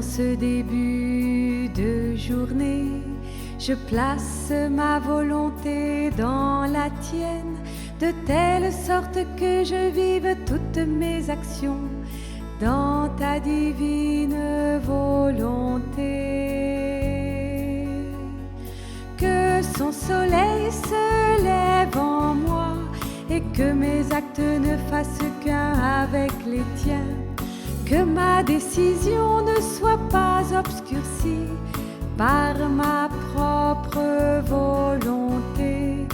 ce début de journée, je place ma volonté dans la tienne, de telle sorte que je vive toutes mes actions dans ta divine volonté. Que son soleil se lève en moi et que mes actes ne fassent qu'un avec les tiens. Que ma décision ne soit pas obscurcie par ma propre volonté.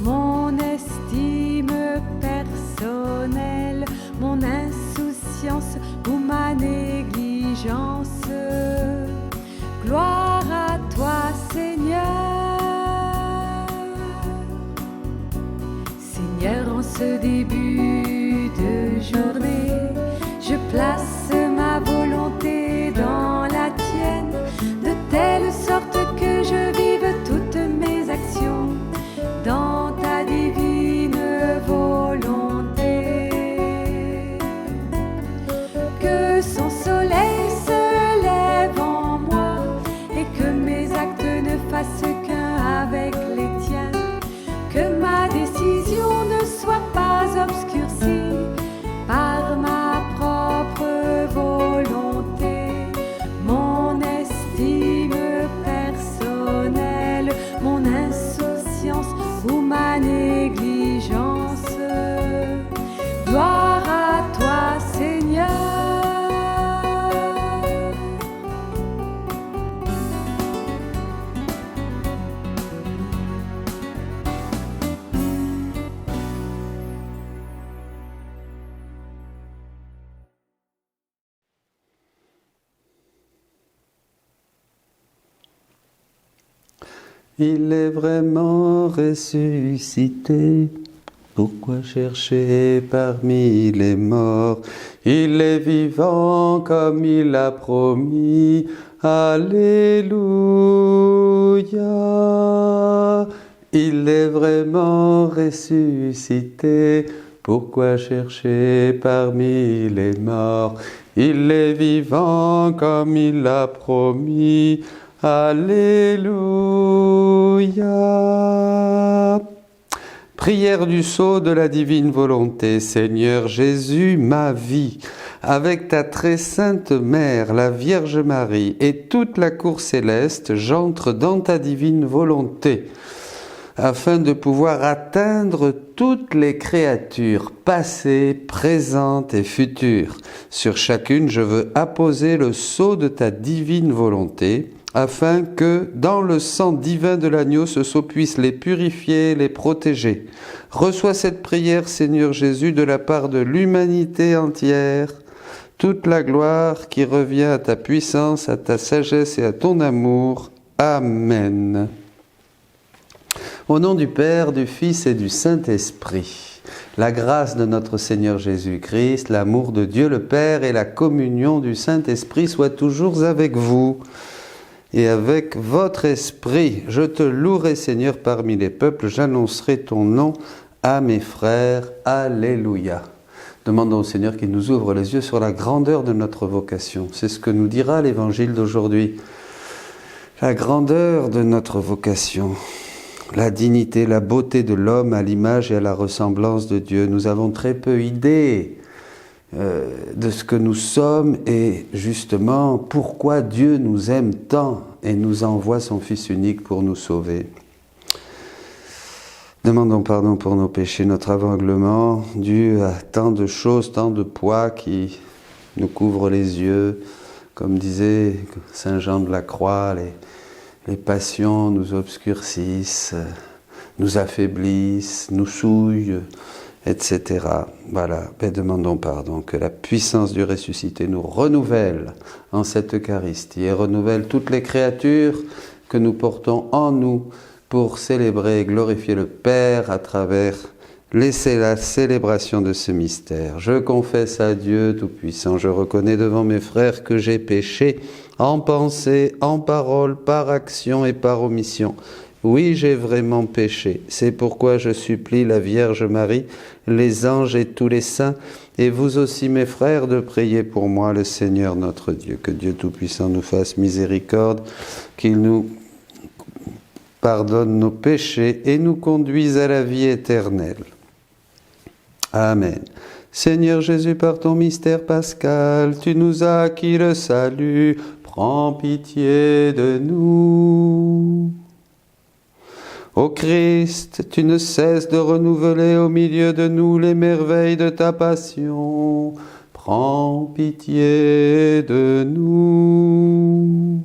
Mon estime personnelle, mon insouciance ou ma négligence. Gloire à toi, Seigneur. Seigneur, en ce début de journée, je place ma volonté dans la tienne, de telle sorte que je vive toutes mes actions dans ta divine volonté. Que son soleil se lève en moi et que mes actes ne fassent qu'un avec les tiens. Que ma décision ne soit pas obscurcie par ma propre volonté. Mon estime personnelle, mon insouciance ou ma négligence. Gloire à toi, Seigneur. Il est vraiment ressuscité. Pourquoi chercher parmi les morts? Il est vivant comme il l'a promis. Alléluia. Il est vraiment ressuscité. Pourquoi chercher parmi les morts? Il est vivant comme il l'a promis. Alléluia. Prière du sceau de la divine volonté. Seigneur Jésus, ma vie, avec ta très sainte mère, la Vierge Marie, et toute la cour céleste, j'entre dans ta divine volonté, afin de pouvoir atteindre toutes les créatures, passées, présentes et futures. Sur chacune, je veux apposer le sceau de ta divine volonté, afin que, dans le sang divin de l'agneau, ce sceau puisse les purifier et les protéger. Reçois cette prière, Seigneur Jésus, de la part de l'humanité entière, toute la gloire qui revient à ta puissance, à ta sagesse et à ton amour. Amen. Au nom du Père, du Fils et du Saint-Esprit, la grâce de notre Seigneur Jésus-Christ, l'amour de Dieu le Père et la communion du Saint-Esprit soient toujours avec vous. Et avec votre esprit, je te louerai, Seigneur, parmi les peuples, j'annoncerai ton nom à mes frères. Alléluia. Demandons au Seigneur qu'il nous ouvre les yeux sur la grandeur de notre vocation. C'est ce que nous dira l'Évangile d'aujourd'hui. La grandeur de notre vocation, la dignité, la beauté de l'homme à l'image et à la ressemblance de Dieu. Nous avons très peu idée de ce que nous sommes et justement pourquoi Dieu nous aime tant et nous envoie son Fils unique pour nous sauver. Demandons pardon pour nos péchés, notre aveuglement dû à tant de choses, tant de poids qui nous couvrent les yeux. Comme disait Saint Jean de la Croix, les passions nous obscurcissent, nous affaiblissent, nous souillent, etc. Voilà, demandons pardon, que la puissance du ressuscité nous renouvelle en cette Eucharistie et renouvelle toutes les créatures que nous portons en nous pour célébrer et glorifier le Père à travers la célébration de ce mystère. Je confesse à Dieu Tout-Puissant, je reconnais devant mes frères que j'ai péché en pensée, en parole, par action et par omission. Oui, j'ai vraiment péché. C'est pourquoi je supplie la Vierge Marie, les anges et tous les saints, et vous aussi mes frères, de prier pour moi le Seigneur notre Dieu. Que Dieu Tout-Puissant nous fasse miséricorde, qu'il nous pardonne nos péchés et nous conduise à la vie éternelle. Amen. Seigneur Jésus, par ton mystère pascal, tu nous as acquis le salut. Prends pitié de nous. Ô Christ, tu ne cesses de renouveler au milieu de nous les merveilles de ta passion. Prends pitié de nous.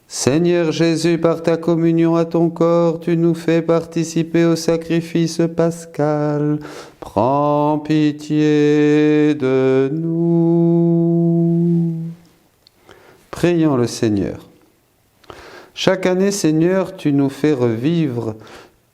Seigneur Jésus, par ta communion à ton corps, tu nous fais participer au sacrifice pascal. Prends pitié de nous. Prions le Seigneur. Chaque année, Seigneur, tu nous fais revivre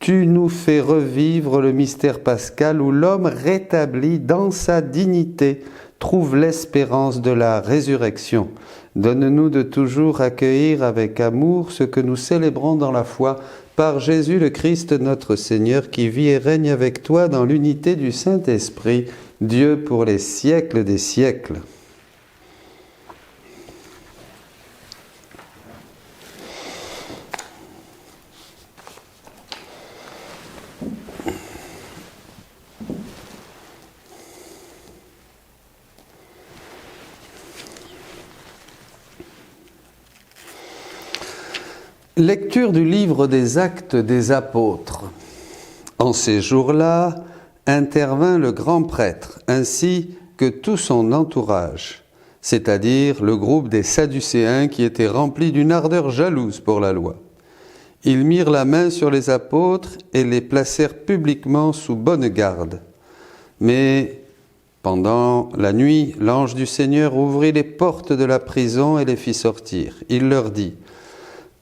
le mystère pascal où l'homme rétabli dans sa dignité trouve l'espérance de la résurrection. Donne-nous de toujours accueillir avec amour ce que nous célébrons dans la foi par Jésus le Christ notre Seigneur, qui vit et règne avec toi dans l'unité du Saint-Esprit, Dieu pour les siècles des siècles. Lecture du livre des Actes des Apôtres. En ces jours-là, intervint le grand prêtre, ainsi que tout son entourage, c'est-à-dire le groupe des Sadducéens qui étaient remplis d'une ardeur jalouse pour la loi. Ils mirent la main sur les apôtres et les placèrent publiquement sous bonne garde. Mais pendant la nuit, l'ange du Seigneur ouvrit les portes de la prison et les fit sortir. Il leur dit: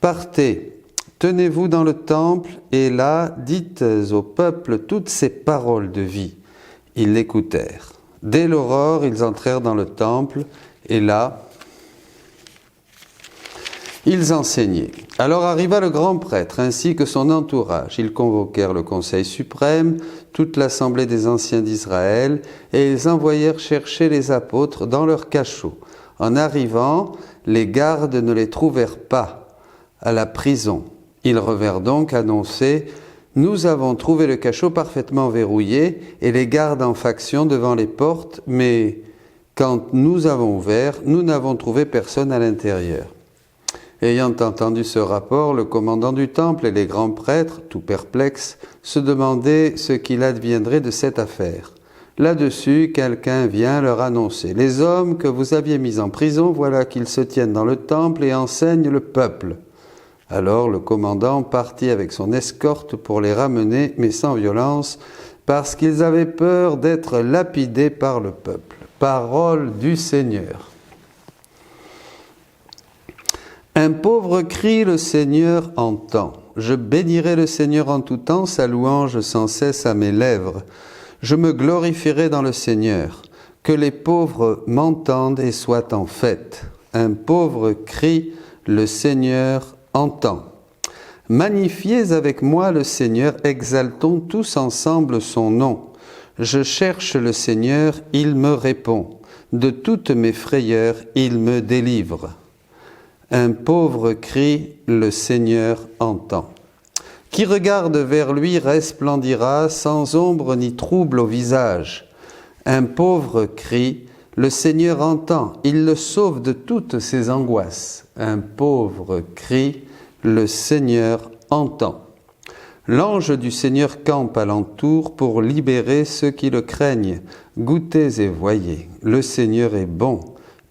Partez, tenez-vous dans le temple, et là, dites au peuple toutes ces paroles de vie. Ils l'écoutèrent. Dès l'aurore, ils entrèrent dans le temple, et là, ils enseignaient. Alors arriva le grand prêtre, ainsi que son entourage. Ils convoquèrent le Conseil suprême, toute l'assemblée des anciens d'Israël, et ils envoyèrent chercher les apôtres dans leur cachot. En arrivant, les gardes ne les trouvèrent pas à la prison. Ils revinrent donc annoncer: Nous avons trouvé le cachot parfaitement verrouillé et les gardes en faction devant les portes, mais quand nous avons ouvert, nous n'avons trouvé personne à l'intérieur. Ayant entendu ce rapport, le commandant du temple et les grands prêtres, tout perplexes, se demandaient ce qu'il adviendrait de cette affaire. Là-dessus, quelqu'un vient leur annoncer: Les hommes que vous aviez mis en prison, voilà qu'ils se tiennent dans le temple et enseignent le peuple. Alors le commandant partit avec son escorte pour les ramener, mais sans violence, parce qu'ils avaient peur d'être lapidés par le peuple. Parole du Seigneur. Un pauvre crie, le Seigneur entend. Je bénirai le Seigneur en tout temps, sa louange sans cesse à mes lèvres. Je me glorifierai dans le Seigneur. Que les pauvres m'entendent et soient en fête. Un pauvre crie, le Seigneur entend. Magnifiez avec moi le Seigneur, exaltons tous ensemble son nom. Je cherche le Seigneur, il me répond. De toutes mes frayeurs, il me délivre. Un pauvre crie, le Seigneur entend. Qui regarde vers lui resplendira, sans ombre ni trouble au visage. Un pauvre crie, le Seigneur entend, il le sauve de toutes ses angoisses. Un pauvre crie, le Seigneur entend. L'ange du Seigneur campe alentour pour libérer ceux qui le craignent. Goûtez et voyez, le Seigneur est bon.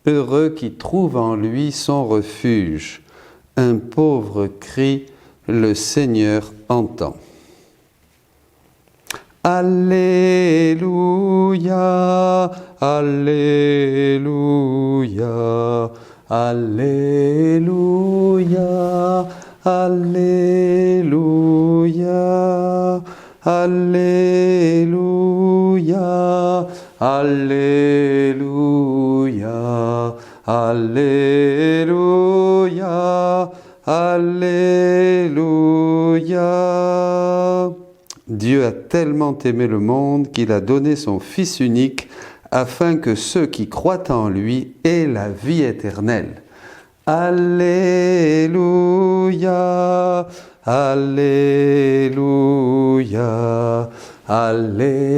Heureux qui trouve en lui son refuge. Un pauvre crie, le Seigneur entend. Alléluia, Alléluia, Alléluia, Alléluia, Alléluia, Alléluia, Alléluia, Alléluia. Dieu a tellement aimé le monde qu'il a donné son Fils unique afin que ceux qui croient en lui aient la vie éternelle. Alléluia, Alléluia, Alléluia,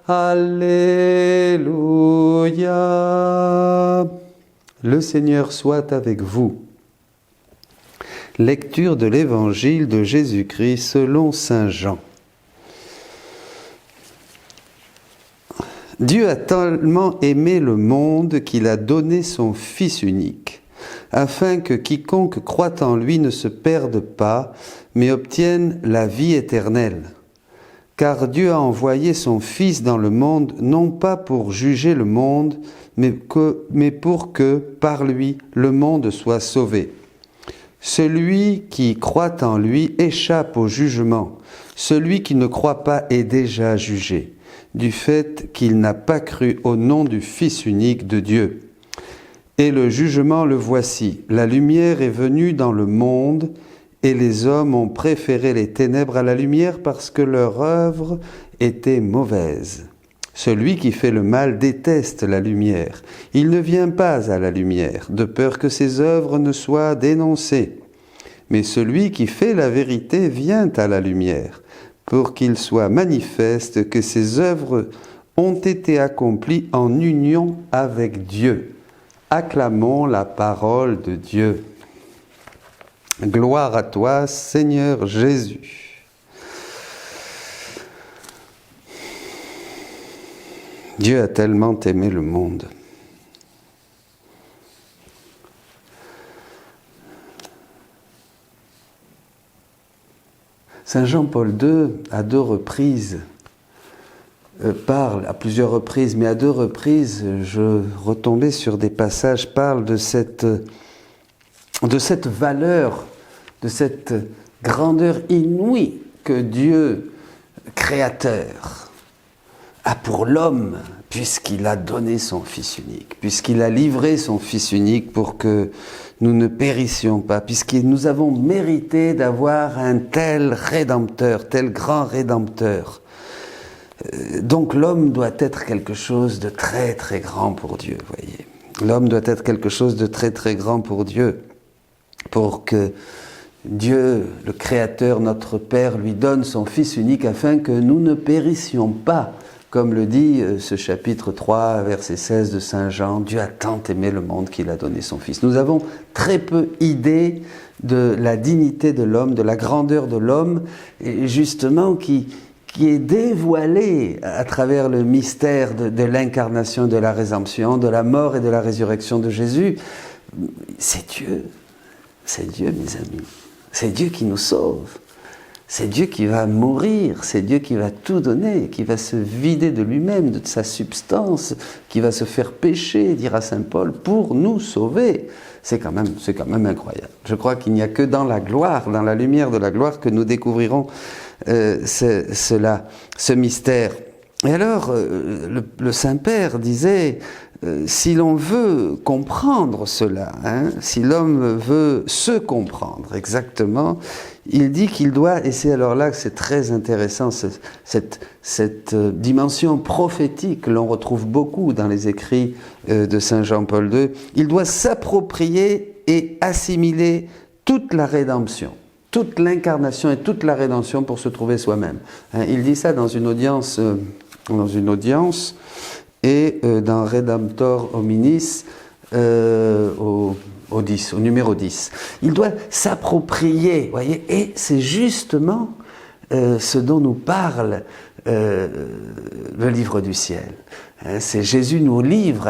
Alléluia. Le Seigneur soit avec vous. Lecture de l'Évangile de Jésus-Christ selon saint Jean. Dieu a tellement aimé le monde qu'il a donné son Fils unique, afin que quiconque croit en lui ne se perde pas, mais obtienne la vie éternelle. Car Dieu a envoyé son Fils dans le monde, non pas pour juger le monde, mais pour que, par lui, le monde soit sauvé. Celui qui croit en lui échappe au jugement. Celui qui ne croit pas est déjà jugé, du fait qu'il n'a pas cru au nom du Fils unique de Dieu. Et le jugement le voici. La lumière est venue dans le monde, et les hommes ont préféré les ténèbres à la lumière parce que leur œuvre était mauvaise. Celui qui fait le mal déteste la lumière. Il ne vient pas à la lumière, de peur que ses œuvres ne soient dénoncées. Mais celui qui fait la vérité vient à la lumière, pour qu'il soit manifeste que ses œuvres ont été accomplies en union avec Dieu. Acclamons la parole de Dieu. Gloire à toi, Seigneur Jésus. Dieu a tellement aimé le monde. Saint Jean-Paul II, à deux reprises, parle, à plusieurs reprises, mais à deux reprises, je retombais sur des passages, parle de cette valeur, de cette grandeur inouïe que Dieu, créateur, a pour l'homme, puisqu'il a donné son Fils unique, puisqu'il a livré son Fils unique pour que nous ne périssions pas, puisque nous avons mérité d'avoir un tel Rédempteur, tel grand Rédempteur. Donc l'homme doit être quelque chose de très très grand pour Dieu, voyez. L'homme doit être quelque chose de très très grand pour Dieu, pour que Dieu, le Créateur, notre Père, lui donne son Fils unique afin que nous ne périssions pas. Comme le dit ce chapitre 3, verset 16 de Saint Jean, Dieu a tant aimé le monde qu'il a donné son Fils. Nous avons très peu idée de la dignité de l'homme, de la grandeur de l'homme, et justement qui est dévoilée à travers le mystère de l'incarnation, de la rédemption, de la mort et de la résurrection de Jésus. C'est Dieu, mes amis. C'est Dieu qui nous sauve. C'est Dieu qui va mourir, c'est Dieu qui va tout donner, qui va se vider de lui-même, de sa substance, qui va se faire pécher, dira saint Paul, pour nous sauver. C'est quand même incroyable. Je crois qu'il n'y a que dans la gloire, dans la lumière de la gloire, que nous découvrirons ce mystère. Et alors, le Saint-Père disait, si l'on veut comprendre cela, si l'homme veut se comprendre exactement, il dit qu'il doit, et c'est alors là que c'est très intéressant, cette dimension prophétique que l'on retrouve beaucoup dans les écrits de Saint Jean-Paul II, il doit s'approprier et assimiler toute la rédemption, toute l'incarnation et toute la rédemption pour se trouver soi-même. Il dit ça dans une audience et dans Redemptor Hominis au numéro 10. Il doit s'approprier, voyez, et c'est justement ce dont nous parle le livre du ciel. C'est Jésus nous livre,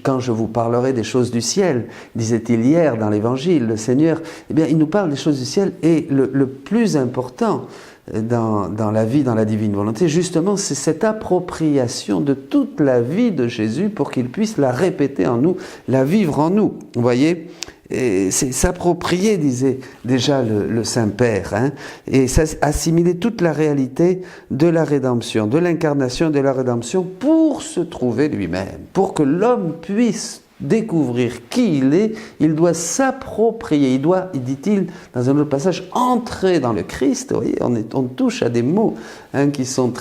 quand je vous parlerai des choses du ciel, disait-il hier dans l'Évangile, le Seigneur, eh bien, il nous parle des choses du ciel, et le plus important dans la vie, dans la divine volonté, justement, c'est cette appropriation de toute la vie de Jésus pour qu'il puisse la répéter en nous, la vivre en nous. Vous voyez, et c'est s'approprier, disait déjà le Saint-Père, et assimiler toute la réalité de la rédemption, de l'incarnation de la rédemption pour se trouver lui-même, pour que l'homme puisse découvrir qui il doit s'approprier, il doit, dit-il dans un autre passage, entrer dans le Christ. Vous voyez, on touche à des mots qui sont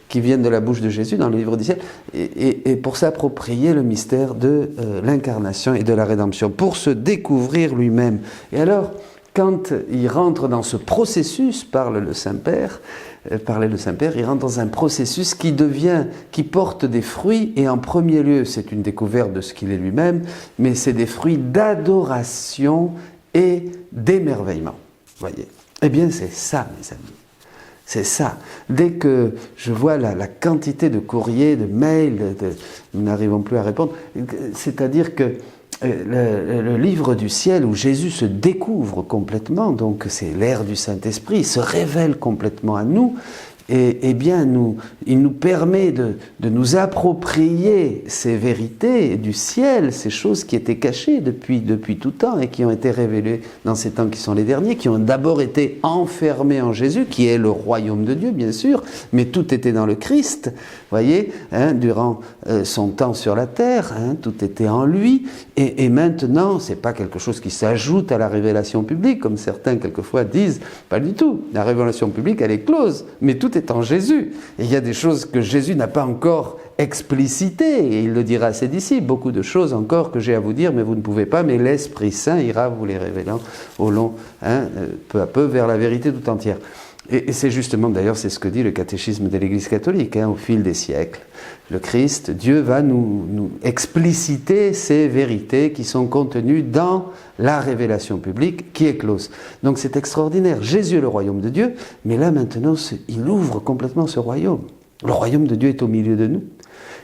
qui viennent de la bouche de Jésus dans le livre du ciel, et pour s'approprier le mystère de l'incarnation et de la rédemption, pour se découvrir lui-même. Et alors, quand il rentre dans ce processus, parlait le Saint-Père, il rentre dans un processus qui porte des fruits, et en premier lieu, c'est une découverte de ce qu'il est lui-même, mais c'est des fruits d'adoration et d'émerveillement. Voyez. Eh bien, c'est ça, mes amis. C'est ça. Dès que je vois la quantité de courriers, de mails, nous n'arrivons plus à répondre, c'est-à-dire que le livre du ciel où Jésus se découvre complètement, donc c'est l'ère du Saint-Esprit, il se révèle complètement à nous, et bien il nous permet de nous approprier ces vérités du ciel, ces choses qui étaient cachées depuis tout temps et qui ont été révélées dans ces temps qui sont les derniers, qui ont d'abord été enfermées en Jésus, qui est le royaume de Dieu, bien sûr, mais tout était dans le Christ, voyez, durant son temps sur la terre, tout était en lui, et maintenant, c'est pas quelque chose qui s'ajoute à la révélation publique, comme certains quelquefois disent, pas du tout, la révélation publique, elle est close, mais tout est en Jésus. Et il y a des choses que Jésus n'a pas encore explicitées, et il le dira à ses disciples, beaucoup de choses encore que j'ai à vous dire, mais vous ne pouvez pas, mais l'Esprit Saint ira vous les révélant au long, peu à peu, vers la vérité tout entière. Et c'est justement, d'ailleurs, c'est ce que dit le catéchisme de l'Église catholique, au fil des siècles. Le Christ, Dieu va nous expliciter ces vérités qui sont contenues dans la révélation publique qui est close. Donc c'est extraordinaire. Jésus est le royaume de Dieu, mais là maintenant, il ouvre complètement ce royaume. Le royaume de Dieu est au milieu de nous.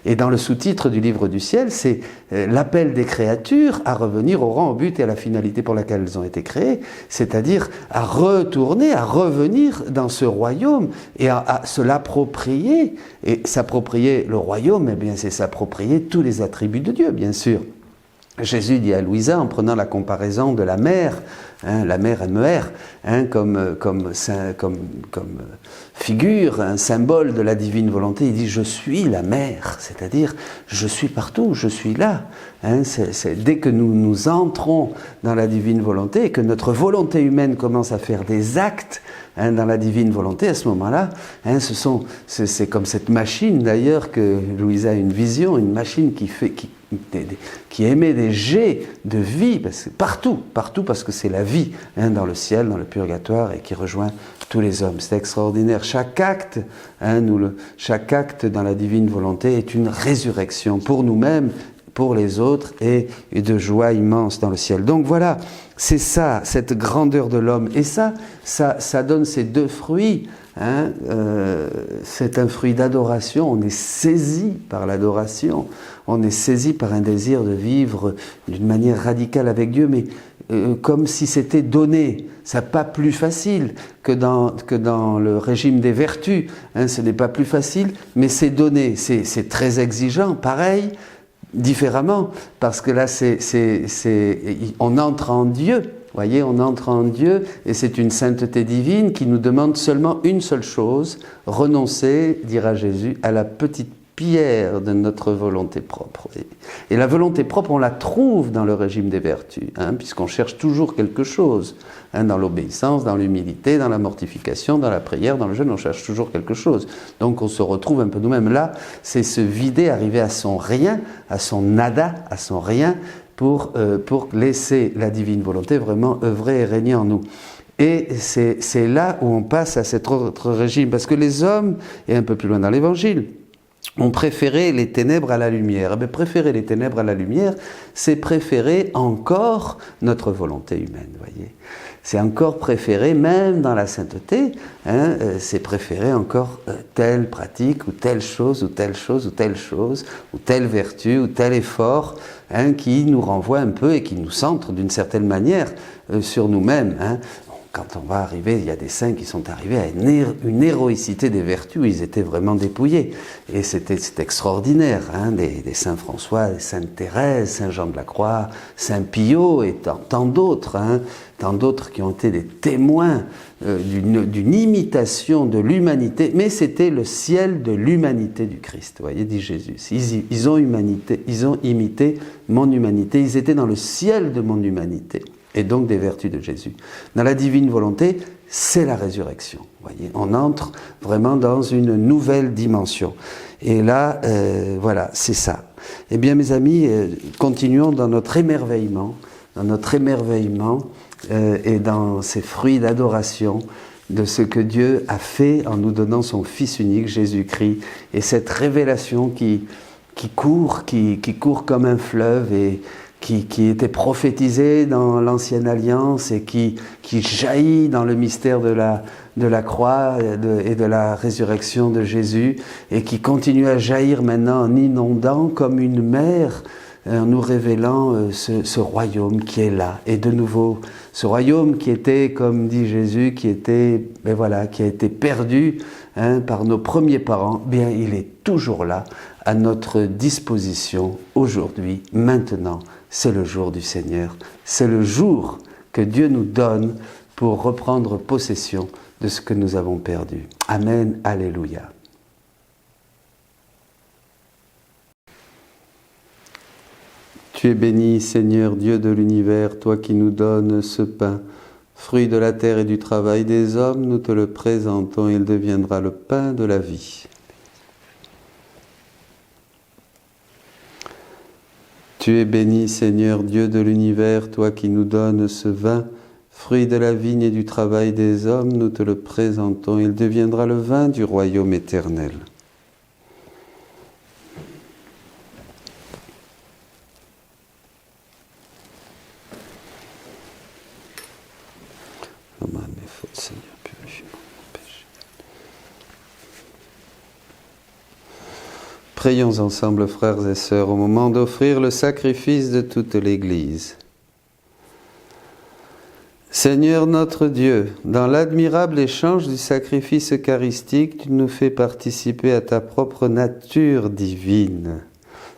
Et dans le sous-titre du livre du ciel, c'est l'appel des créatures à revenir au rang, au but et à la finalité pour laquelle elles ont été créées, c'est-à-dire à retourner, à revenir dans ce royaume et à se l'approprier. Et s'approprier le royaume, eh bien, c'est s'approprier tous les attributs de Dieu, bien sûr. Jésus dit à Louisa, en prenant la comparaison de la mer, la mer MER, comme figure, un symbole de la divine volonté, il dit « je suis la mer », c'est-à-dire je suis partout, je suis là. Dès que nous entrons dans la divine volonté et que notre volonté humaine commence à faire des actes dans la divine volonté, à ce moment-là, c'est comme cette machine d'ailleurs que Louisa a une vision, une machine qui émet des jets de vie, partout, parce que c'est la vie dans le ciel, dans le purgatoire, et qui rejoint tous les hommes. C'est extraordinaire. Chaque acte dans la divine volonté est une résurrection pour nous-mêmes, pour les autres, et de joie immense dans le ciel. Donc voilà, c'est ça, cette grandeur de l'homme. Et ça donne ces deux fruits. C'est un fruit d'adoration, on est saisi par l'adoration, on est saisi par un désir de vivre d'une manière radicale avec Dieu, mais comme si c'était donné. Ça n'est pas plus facile que dans le régime des vertus, ce n'est pas plus facile, mais c'est donné, c'est très exigeant, pareil, différemment, parce que là on entre en Dieu. Voyez, on entre en Dieu et c'est une sainteté divine qui nous demande seulement une seule chose, renoncer, dira Jésus, à la petite pierre de notre volonté propre. Et la volonté propre, on la trouve dans le régime des vertus, puisqu'on cherche toujours quelque chose, dans l'obéissance, dans l'humilité, dans la mortification, dans la prière, dans le jeûne, on cherche toujours quelque chose. Donc on se retrouve un peu nous-mêmes là, c'est se vider, arriver à son rien, à son nada, à son rien, pour laisser la divine volonté vraiment œuvrer et régner en nous. Et c'est là où on passe à cet autre régime, parce que les hommes, et un peu plus loin dans l'Évangile, ont préféré les ténèbres à la lumière. Mais préférer les ténèbres à la lumière, c'est préférer encore notre volonté humaine, voyez. C'est encore préférer, même dans la sainteté, c'est préférer encore telle pratique, ou telle chose, ou telle chose, ou telle chose, ou telle vertu, ou tel effort, qui nous renvoie un peu et qui nous centre d'une certaine manière sur nous-mêmes. quand on va arriver, il y a des saints qui sont arrivés à une héroïcité des vertus où ils étaient vraiment dépouillés. Et c'était extraordinaire, hein, des saints François, des saintes Thérèse, saint Jean de la Croix, saint Pio et tant d'autres, hein, tant d'autres qui ont été des témoins d'une imitation de l'humanité, mais c'était le ciel de l'humanité du Christ, vous voyez, dit Jésus. Ils ont imité mon humanité, ils étaient dans le ciel de mon humanité, et donc des vertus de Jésus. Dans la divine volonté, c'est la résurrection, vous voyez, on entre vraiment dans une nouvelle dimension. Et là, voilà, c'est ça. Eh bien, mes amis, continuons dans notre émerveillement, et dans ces fruits d'adoration de ce que Dieu a fait en nous donnant son Fils unique, Jésus-Christ, et cette révélation qui court comme un fleuve et qui était prophétisée dans l'Ancienne Alliance et qui jaillit dans le mystère de la croix et de la résurrection de Jésus et qui continue à jaillir maintenant en inondant comme une mer, en nous révélant ce royaume qui est là. Et de nouveau, ce royaume qui était, comme dit Jésus, qui a été perdu par nos premiers parents, bien il est toujours là, à notre disposition aujourd'hui, maintenant. C'est le jour du Seigneur. C'est le jour que Dieu nous donne pour reprendre possession de ce que nous avons perdu. Amen, alléluia. Tu es béni, Seigneur, Dieu de l'univers, toi qui nous donnes ce pain, fruit de la terre et du travail des hommes, nous te le présentons, il deviendra le pain de la vie. Tu es béni, Seigneur, Dieu de l'univers, toi qui nous donnes ce vin, fruit de la vigne et du travail des hommes, nous te le présentons, il deviendra le vin du royaume éternel. Mes fautes, Seigneur, purifie-moi mon péché. Prions ensemble, frères et sœurs, au moment d'offrir le sacrifice de toute l'Église. Seigneur notre Dieu, dans l'admirable échange du sacrifice eucharistique, tu nous fais participer à ta propre nature divine.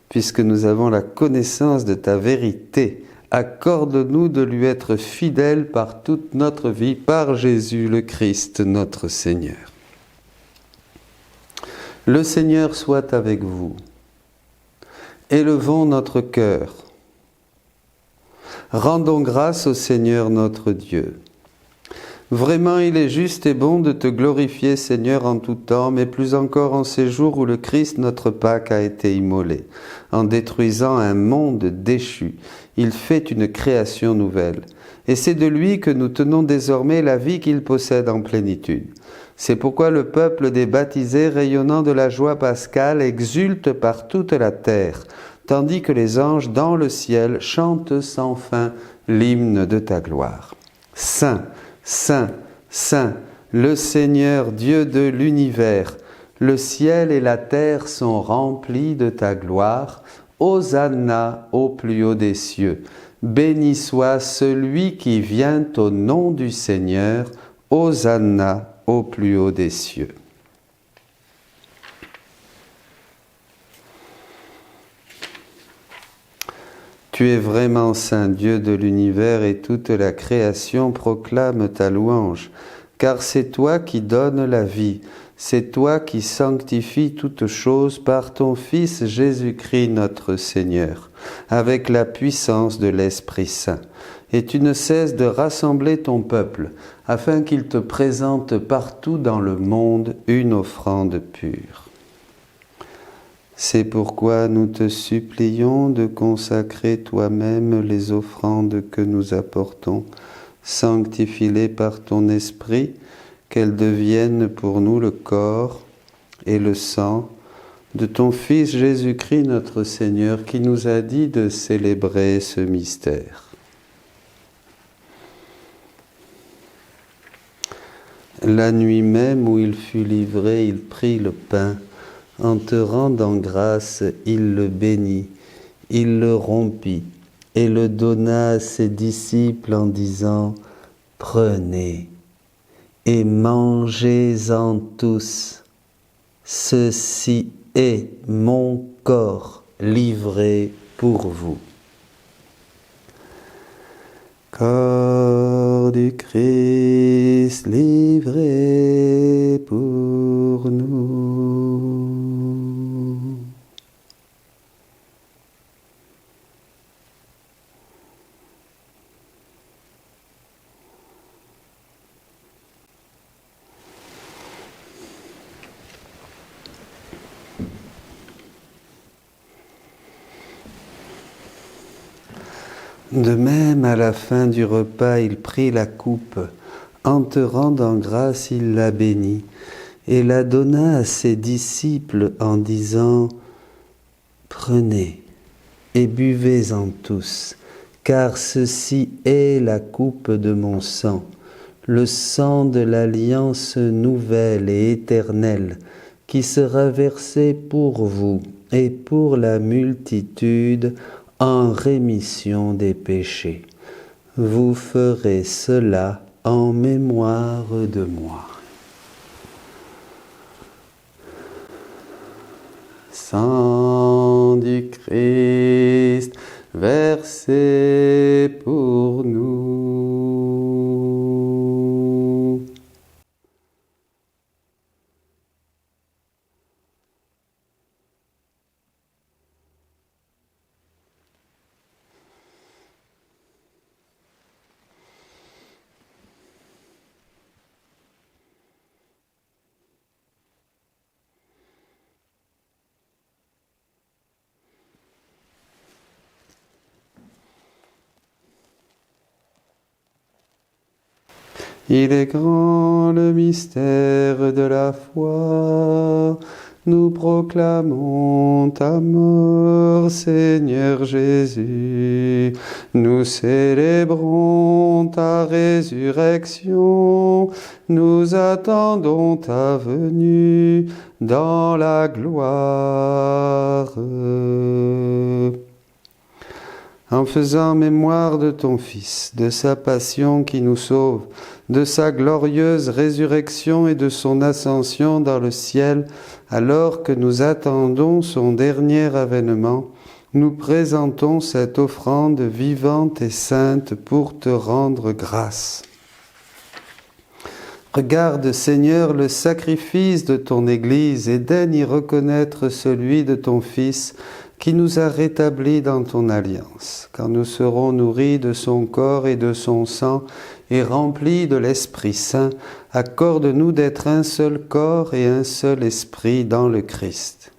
Puisque nous avons la connaissance de ta vérité, accorde-nous de lui être fidèles par toute notre vie, par Jésus le Christ, notre Seigneur. Le Seigneur soit avec vous. Élevons notre cœur. Rendons grâce au Seigneur notre Dieu. Vraiment, il est juste et bon de te glorifier, Seigneur, en tout temps, mais plus encore en ces jours où le Christ, notre Pâque, a été immolé. En détruisant un monde déchu, il fait une création nouvelle. Et c'est de lui que nous tenons désormais la vie qu'il possède en plénitude. C'est pourquoi le peuple des baptisés, rayonnant de la joie pascale, exulte par toute la terre, tandis que les anges dans le ciel chantent sans fin l'hymne de ta gloire. Saint, Saint, Saint, le Seigneur Dieu de l'univers, le ciel et la terre sont remplis de ta gloire. Hosanna au plus haut des cieux. Béni soit celui qui vient au nom du Seigneur. Hosanna au plus haut des cieux. Tu es vraiment saint, Dieu de l'univers, et toute la création proclame ta louange, car c'est toi qui donnes la vie, c'est toi qui sanctifies toutes choses par ton Fils Jésus-Christ notre Seigneur, avec la puissance de l'Esprit Saint. Et tu ne cesses de rassembler ton peuple, afin qu'il te présente partout dans le monde une offrande pure. C'est pourquoi nous te supplions de consacrer toi-même les offrandes que nous apportons, sanctifie-les par ton esprit, qu'elles deviennent pour nous le corps et le sang de ton Fils Jésus-Christ notre Seigneur, qui nous a dit de célébrer ce mystère. La nuit même où il fut livré, il prit le pain. En te rendant grâce, il le bénit, il le rompit et le donna à ses disciples en disant « Prenez et mangez-en tous. Ceci est mon corps livré pour vous. Corps du Christ livré pour nous. De même, à la fin du repas, il prit la coupe. En te rendant grâce, il la bénit et la donna à ses disciples en disant « Prenez et buvez-en tous, car ceci est la coupe de mon sang, le sang de l'alliance nouvelle et éternelle, qui sera versé pour vous et pour la multitude en rémission des péchés. Vous ferez cela en mémoire de moi. » Sang du Christ versé pour nous. Il est grand le mystère de la foi. Nous proclamons ta mort, Seigneur Jésus. Nous célébrons ta résurrection. Nous attendons ta venue dans la gloire. En faisant mémoire de ton Fils, de sa passion qui nous sauve, de sa glorieuse résurrection et de son ascension dans le ciel, alors que nous attendons son dernier avènement, nous présentons cette offrande vivante et sainte pour te rendre grâce. Regarde, Seigneur, le sacrifice de ton Église et daigne y reconnaître celui de ton Fils, qui nous a rétablis dans ton alliance. Quand nous serons nourris de son corps et de son sang et remplis de l'Esprit Saint, accorde-nous d'être un seul corps et un seul esprit dans le Christ.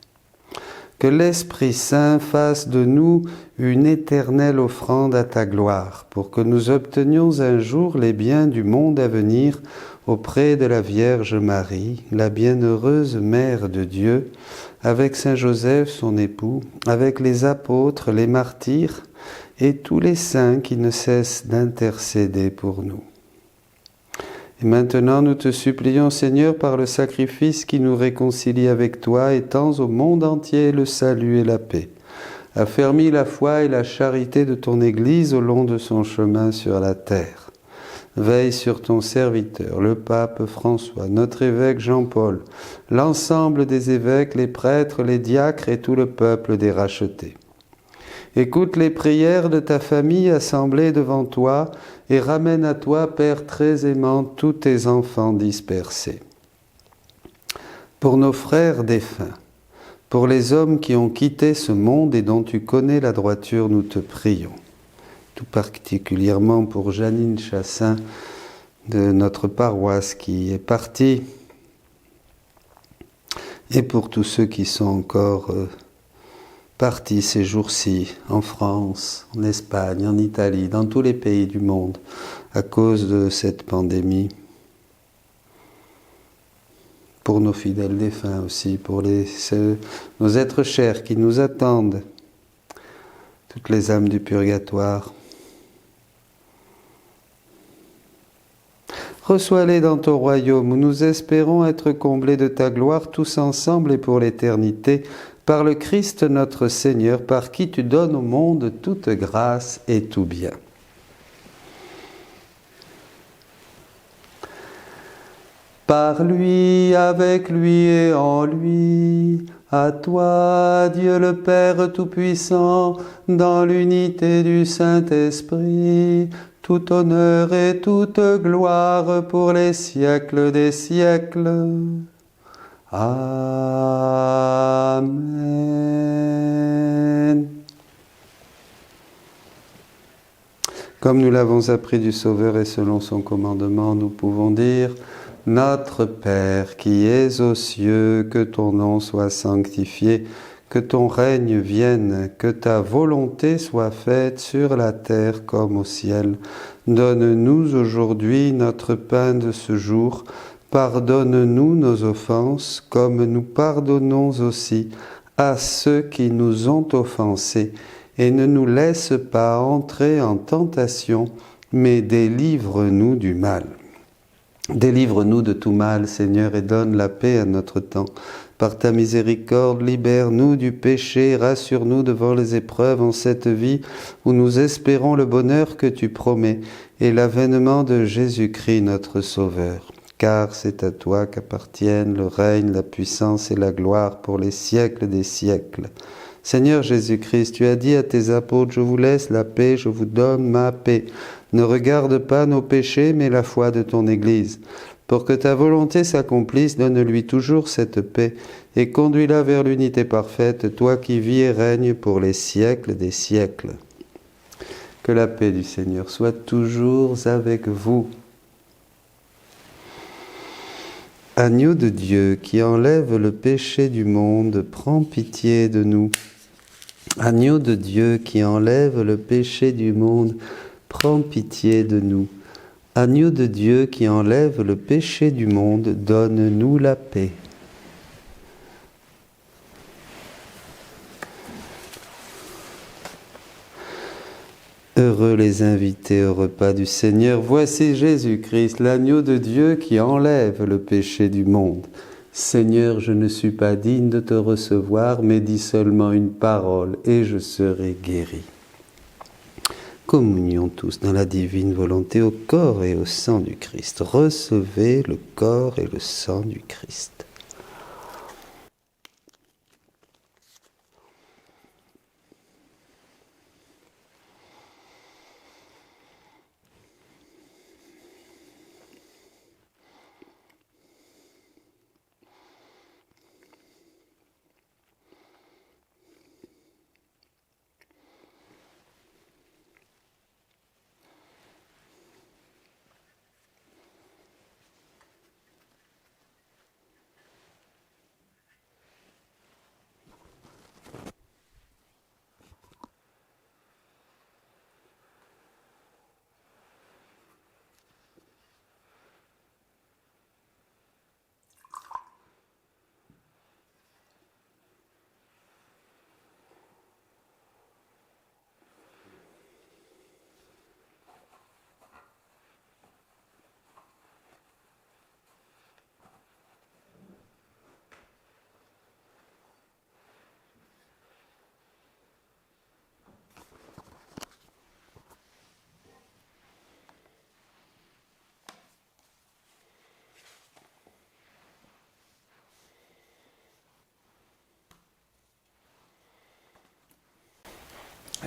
Que l'Esprit Saint fasse de nous une éternelle offrande à ta gloire, pour que nous obtenions un jour les biens du monde à venir auprès de la Vierge Marie, la bienheureuse Mère de Dieu, avec Saint Joseph, son époux, avec les apôtres, les martyrs et tous les saints qui ne cessent d'intercéder pour nous. Et maintenant, nous te supplions, Seigneur, par le sacrifice qui nous réconcilie avec toi, étends au monde entier le salut et la paix. Affermis la foi et la charité de ton Église au long de son chemin sur la terre. Veille sur ton serviteur, le pape François, notre évêque Jean-Paul, l'ensemble des évêques, les prêtres, les diacres et tout le peuple des rachetés. Écoute les prières de ta famille assemblée devant toi et ramène à toi, Père très aimant, tous tes enfants dispersés. Pour nos frères défunts, pour les hommes qui ont quitté ce monde et dont tu connais la droiture, nous te prions. Tout particulièrement pour Janine Chassin de notre paroisse qui est partie, et pour tous ceux qui sont encore partis ces jours-ci en France, en Espagne, en Italie, dans tous les pays du monde à cause de cette pandémie. Pour nos fidèles défunts aussi, pour nos êtres chers qui nous attendent, toutes les âmes du purgatoire. Reçois-les dans ton royaume où nous espérons être comblés de ta gloire tous ensemble et pour l'éternité, par le Christ notre Seigneur, par qui tu donnes au monde toute grâce et tout bien. par lui, avec lui et en lui. À toi, Dieu le Père Tout-Puissant, dans l'unité du Saint-Esprit, tout honneur et toute gloire pour les siècles des siècles. Amen. Comme nous l'avons appris du Sauveur et selon son commandement, nous pouvons dire: Notre Père qui es aux cieux, que ton nom soit sanctifié, que ton règne vienne, que ta volonté soit faite sur la terre comme au ciel. Donne-nous aujourd'hui notre pain de ce jour. Pardonne-nous nos offenses, comme nous pardonnons aussi à ceux qui nous ont offensés. Et ne nous laisse pas entrer en tentation, mais délivre-nous du mal. Délivre-nous de tout mal, Seigneur, et donne la paix à notre temps. Par ta miséricorde, libère-nous du péché, rassure-nous devant les épreuves en cette vie où nous espérons le bonheur que tu promets et l'avènement de Jésus-Christ, notre Sauveur. Car c'est à toi qu'appartiennent le règne, la puissance et la gloire pour les siècles des siècles. Seigneur Jésus-Christ, tu as dit à tes apôtres: « Je vous laisse la paix, je vous donne ma paix. Ne regarde pas nos péchés, mais la foi de ton Église. Pour que ta volonté s'accomplisse, donne-lui toujours cette paix et conduis-la vers l'unité parfaite, toi qui vis et règnes pour les siècles des siècles. » Que la paix du Seigneur soit toujours avec vous. Agneau de Dieu qui enlève le péché du monde, prends pitié de nous. Agneau de Dieu qui enlève le péché du monde, prends pitié de nous. Agneau de Dieu qui enlève le péché du monde, donne-nous la paix. Heureux les invités au repas du Seigneur. Voici Jésus-Christ, l'agneau de Dieu qui enlève le péché du monde. Seigneur, je ne suis pas digne de te recevoir, mais dis seulement une parole et je serai guéri. Communions tous dans la divine volonté au corps et au sang du Christ. Recevez le corps et le sang du Christ.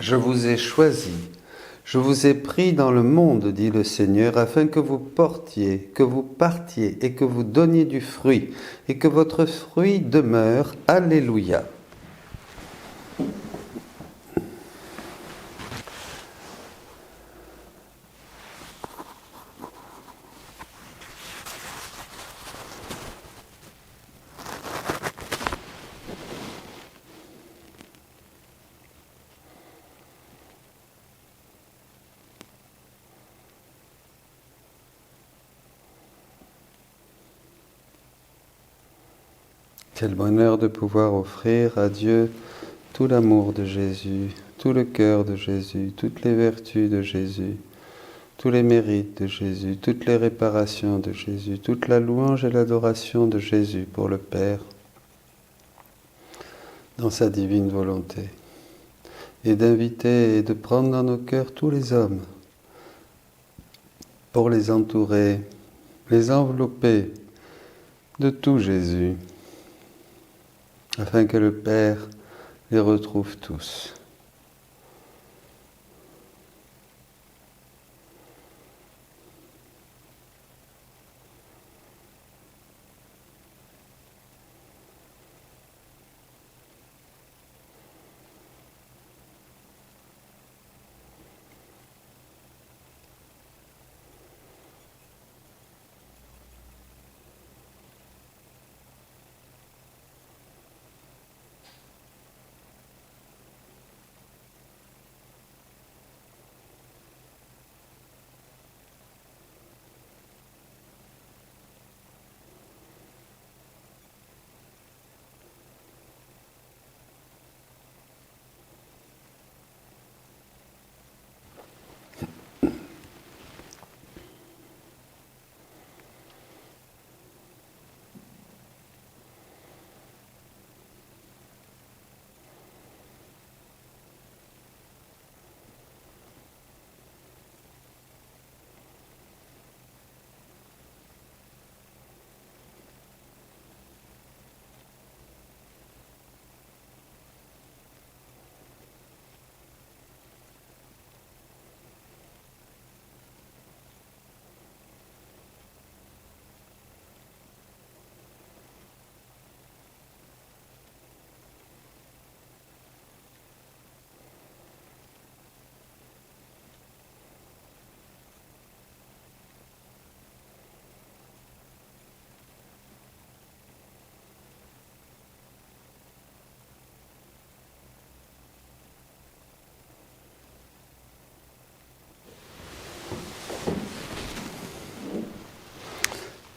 Je vous ai choisi, je vous ai pris dans le monde, dit le Seigneur, afin que vous portiez, que vous partiez et que vous donniez du fruit, et que votre fruit demeure. Alléluia. Quel bonheur de pouvoir offrir à Dieu tout l'amour de Jésus, tout le cœur de Jésus, toutes les vertus de Jésus, tous les mérites de Jésus, toutes les réparations de Jésus, toute la louange et l'adoration de Jésus pour le Père, dans sa divine volonté, et d'inviter et de prendre dans nos cœurs tous les hommes pour les entourer, les envelopper, de tout Jésus, afin que le Père les retrouve tous.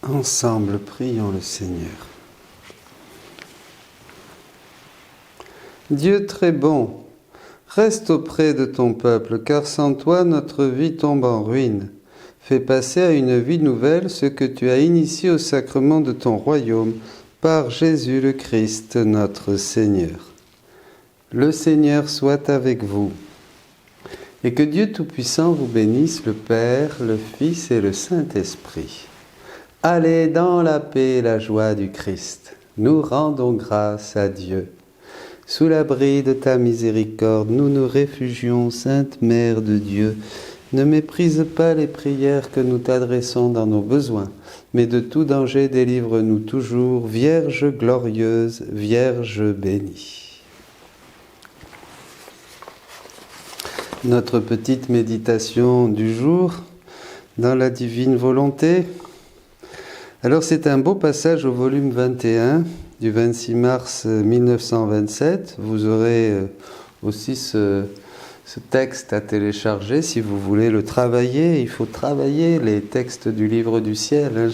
Ensemble, prions le Seigneur. Dieu très bon, reste auprès de ton peuple, car sans toi notre vie tombe en ruine. Fais passer à une vie nouvelle ce que tu as initié au sacrement de ton royaume, par Jésus le Christ, notre Seigneur. Le Seigneur soit avec vous, et que Dieu Tout-Puissant vous bénisse, le Père, le Fils et le Saint-Esprit. Allez dans la paix et la joie du Christ. Nous rendons grâce à Dieu. Sous l'abri de ta miséricorde, nous nous réfugions, Sainte Mère de Dieu. Ne méprise pas les prières que nous t'adressons dans nos besoins, mais de tout danger délivre-nous toujours, Vierge glorieuse, Vierge bénie. Notre petite méditation du jour dans la divine volonté. Alors c'est un beau passage au volume 21 du 26 mars 1927. Vous aurez aussi ce texte à télécharger si vous voulez le travailler. Il faut travailler les textes du livre du ciel.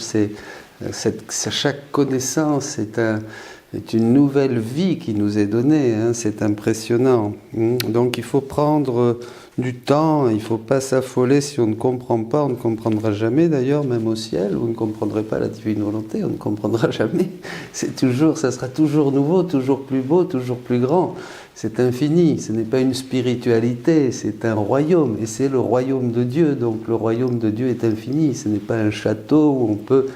Chaque connaissance est une nouvelle vie qui nous est donnée. C'est impressionnant. Donc il faut prendre du temps, il ne faut pas s'affoler si on ne comprend pas, on ne comprendra jamais d'ailleurs, même au ciel, vous ne comprendrez pas la divine volonté, on ne comprendra jamais. Ça sera toujours nouveau, toujours plus beau, toujours plus grand. C'est infini, ce n'est pas une spiritualité, c'est un royaume, et c'est le royaume de Dieu, donc le royaume de Dieu est infini, ce n'est pas un château où on peut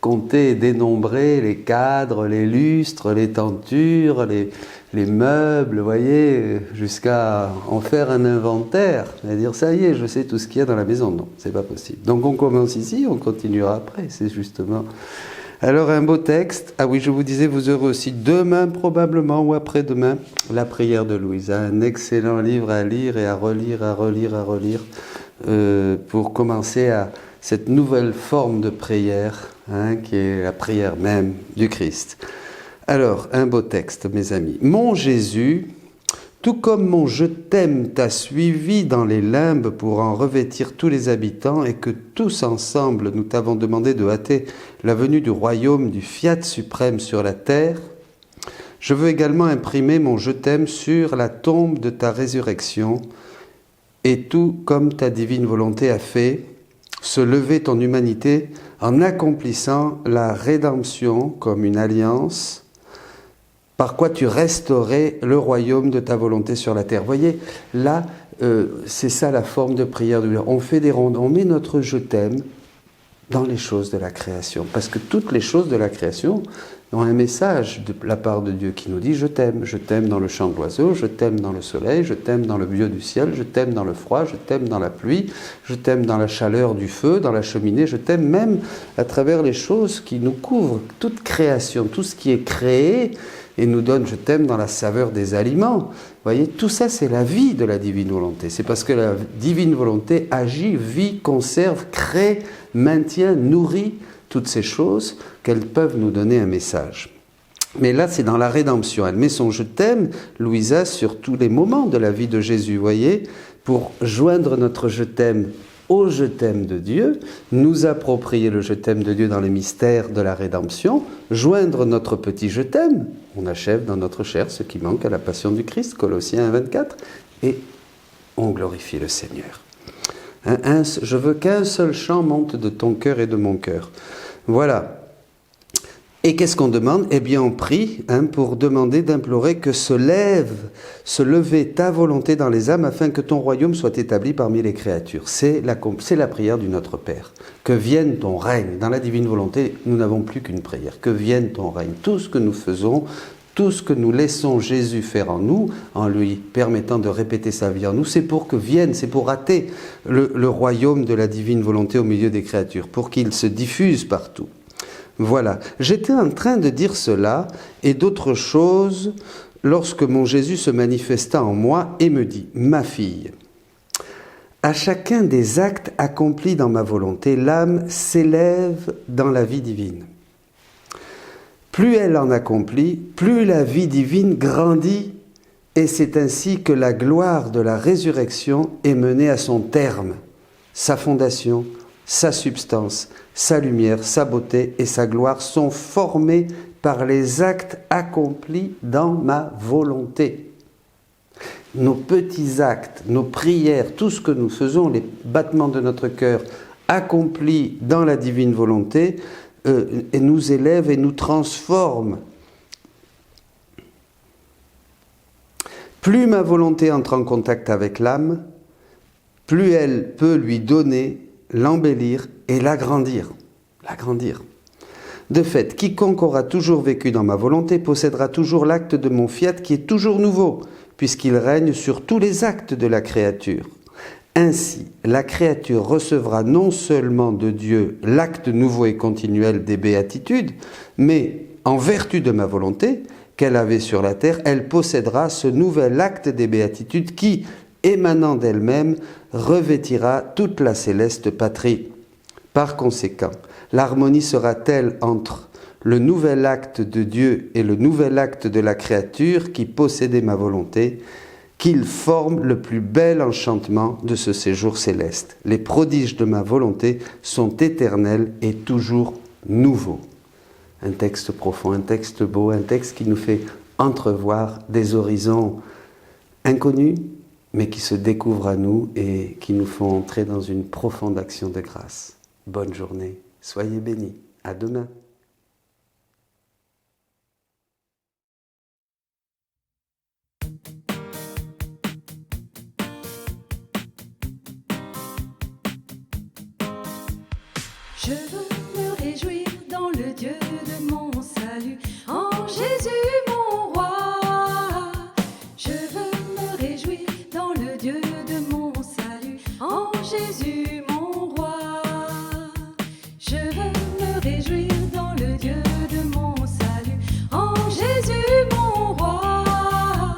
compter et dénombrer les cadres, les lustres, les tentures, les meubles, vous voyez, jusqu'à en faire un inventaire, et dire ça y est, je sais tout ce qu'il y a dans la maison. Non, c'est pas possible. Donc on commence ici, on continuera après, c'est justement. Alors un beau texte. Ah oui, je vous disais, vous aurez aussi demain probablement ou après-demain la prière de Louise, un excellent livre à lire et à relire, pour commencer à cette nouvelle forme de prière, qui est la prière même du Christ. Alors, un beau texte, mes amis. Mon Jésus, tout comme mon je t'aime t'a suivi dans les limbes pour en revêtir tous les habitants et que tous ensemble nous t'avons demandé de hâter la venue du royaume du fiat suprême sur la terre, je veux également imprimer mon je t'aime sur la tombe de ta résurrection et tout comme ta divine volonté a fait, se lever ton humanité en accomplissant la rédemption comme une alliance, par quoi tu restaurais le royaume de ta volonté sur la terre. Vous voyez, là, c'est ça la forme de prière. On fait des rondes, on met notre je t'aime dans les choses de la création. Parce que toutes les choses de la création ont un message de la part de Dieu qui nous dit « Je t'aime dans le chant de l'oiseau, je t'aime dans le soleil, je t'aime dans le bleu du ciel, je t'aime dans le froid, je t'aime dans la pluie, je t'aime dans la chaleur du feu, dans la cheminée, je t'aime même à travers les choses qui nous couvrent, toute création, tout ce qui est créé et nous donne « Je t'aime dans la saveur des aliments ». Vous voyez, tout ça c'est la vie de la divine volonté. C'est parce que la divine volonté agit, vit, conserve, crée, maintient, nourrit toutes ces choses qu'elles peuvent nous donner un message. Mais là, c'est dans la rédemption. Elle met son « je t'aime », Louisa, sur tous les moments de la vie de Jésus, vous voyez, pour joindre notre « je t'aime » au « je t'aime » de Dieu, nous approprier le « je t'aime » de Dieu dans les mystères de la rédemption, joindre notre petit « je t'aime », on achève dans notre chair ce qui manque à la passion du Christ, Colossiens 1,24, et on glorifie le Seigneur. Je veux qu'un seul chant monte de ton cœur et de mon cœur. Voilà. Et qu'est-ce qu'on demande? Eh bien, on prie pour demander, d'implorer que se lever ta volonté dans les âmes afin que ton royaume soit établi parmi les créatures. C'est la prière du Notre Père. Que vienne ton règne. Dans la divine volonté, nous n'avons plus qu'une prière. Que vienne ton règne. Tout ce que nous faisons, tout ce que nous laissons Jésus faire en nous, en lui permettant de répéter sa vie en nous, c'est pour que vienne, c'est pour hâter le royaume de la divine volonté au milieu des créatures, pour qu'il se diffuse partout. Voilà, j'étais en train de dire cela et d'autres choses lorsque mon Jésus se manifesta en moi et me dit « Ma fille, à chacun des actes accomplis dans ma volonté, l'âme s'élève dans la vie divine. Plus elle en accomplit, plus la vie divine grandit et c'est ainsi que la gloire de la résurrection est menée à son terme, sa fondation, sa substance, sa lumière, sa beauté et sa gloire sont formés par les actes accomplis dans ma volonté. Nos petits actes, nos prières, tout ce que nous faisons, les battements de notre cœur accomplis dans la divine volonté, et nous élèvent et nous transforment. Plus ma volonté entre en contact avec l'âme, plus elle peut lui donner, l'embellir et l'agrandir. De fait, quiconque aura toujours vécu dans ma volonté possédera toujours l'acte de mon fiat qui est toujours nouveau, puisqu'il règne sur tous les actes de la créature. Ainsi, la créature recevra non seulement de Dieu l'acte nouveau et continuel des béatitudes, mais en vertu de ma volonté qu'elle avait sur la terre, elle possédera ce nouvel acte des béatitudes qui, émanant d'elle-même, revêtira toute la céleste patrie. Par conséquent, l'harmonie sera telle entre le nouvel acte de Dieu et le nouvel acte de la créature qui possédait ma volonté, qu'ils forment le plus bel enchantement de ce séjour céleste. Les prodiges de ma volonté sont éternels et toujours nouveaux. Un texte profond, un texte beau, un texte qui nous fait entrevoir des horizons inconnus, mais qui se découvrent à nous et qui nous font entrer dans une profonde action de grâce. Bonne journée, soyez bénis, à demain. Je veux me réjouir dans le Dieu de mon salut, en Jésus mon roi. Je veux me réjouir dans le Dieu de mon salut, en Jésus mon roi. Je veux me réjouir dans le Dieu de mon salut, en Jésus mon roi.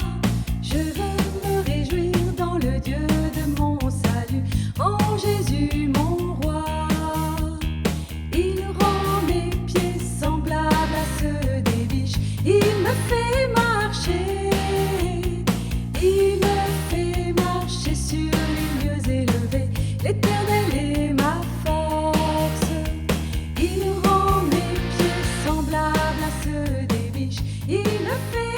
Je veux me réjouir dans le Dieu de mon salut, en Jésus mon roi. Il rend mes pieds semblables à ceux des biches, il me fait marcher, il me fait marcher sur les lieux élevés, l'Éternel est ma force. Il rend mes pieds semblables à ceux des biches, il me fait